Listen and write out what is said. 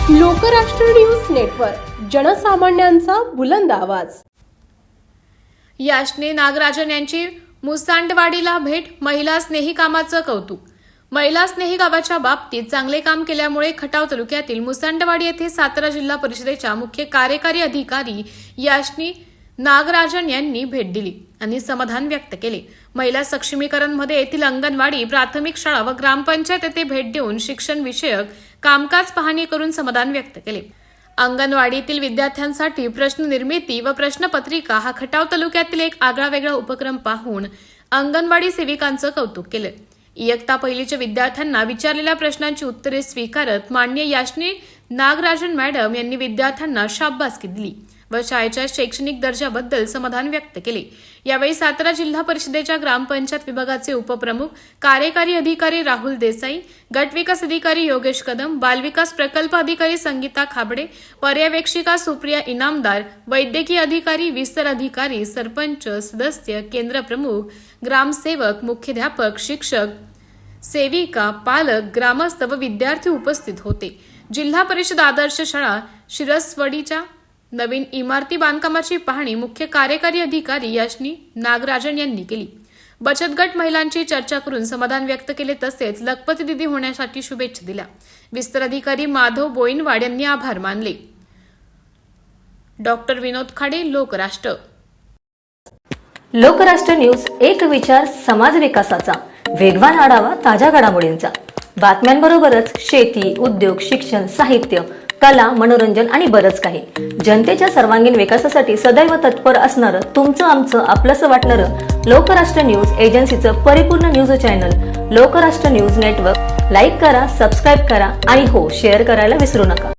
Lokrashtra news network, जनसामान्यांचा बुलंद आवाज। याचने नागराजन यांची मुसांडवाडीला भेट, महिला स्नेही कामाचं कौतुक। महिला स्नेही गावाच्या बाबतीत चांगले काम केल्यामुळे खटाव तालुक्यातील मुसांडवाडी येथे सातारा जिल्हा परिषदेच्या मुख्य कार्यकारी अधिकारी याचनी नागराजन यांनी भेट दिली आणि समाधान व्यक्त केले। महिला सक्षमीकरणमध्ये येथील अंगणवाडी, प्राथमिक शाळा व ग्रामपंचायत येथे भेट देऊन शिक्षण विषयक कामकाज पाहणी करून समाधान व्यक्त केले। अंगणवाडीतील विद्यार्थ्यांसाठी प्रश्न निर्मिती व प्रश्नपत्रिका हा खटाव तालुक्यातील एक आगळावेगळा उपक्रम पाहून अंगणवाडी सेविकांचं कौतुक केले। इयत्ता पहिलीच्या विद्यार्थ्यांना विचारलेल्या प्रश्नांची उत्तरे स्वीकारत माननीय याचनी नागराजन मॅडम यांनी विद्यार्थ्यांना शाबासकी दिली व शाळेच्या शैक्षणिक दर्जाबद्दल समाधान व्यक्त केले। यावेळी सातारा जिल्हा परिषदेच्या ग्रामपंचायत विभागाचे उपप्रमुख कार्यकारी अधिकारी राहुल देसाई, गटविकास अधिकारी योगेश कदम, बालविकास प्रकल्प अधिकारी संगीता खाबडे, पर्यवेक्षिका सुप्रिया इनामदार, वैद्यकीय अधिकारी, विस्तार अधिकारी, सरपंच सदस्य, केंद्र प्रमुख, ग्रामसेवक, मुख्याध्यापक, शिक्षक, सेविका, पालक, ग्रामस्थ व विद्यार्थी उपस्थित होते। जिल्हा परिषद आदर्श शाळा शिरसवडीच्या नवीन इमारती बांधकामाची पाहणी मुख्य कार्यकारी अधिकारी याचनी नागराजन यांनी केली। बचत गट महिलांची चर्चा करून समाधान व्यक्त केले तसेच लखपती दिदी होण्यासाठी शुभेच्छा दिल्या। विस्तार अधिकारी माधव बोईनवाड यांनी आभार मानले। डॉक्टर विनोद खाडे, लोकराष्ट्र। लोकराष्ट्र न्यूज, एक विचार समाज विकासाचा, वेगवान आढावा ताज्या घडामोडींचा, बातम्यांबरोबरच शेती, उद्योग, शिक्षण, साहित्य, कला, मनोरंजन आणि बरंच काही। जनतेच्या सर्वांगीण विकासासाठी सदैव तत्पर असणारं, तुमचं आमचं आपलंसं वाटणारं लोकराष्ट्र न्यूज एजन्सीचं परिपूर्ण news channel Lokrashtra news network like करा, सबस्क्राईब करा आणि हो, शेअर करायला विसरू नका।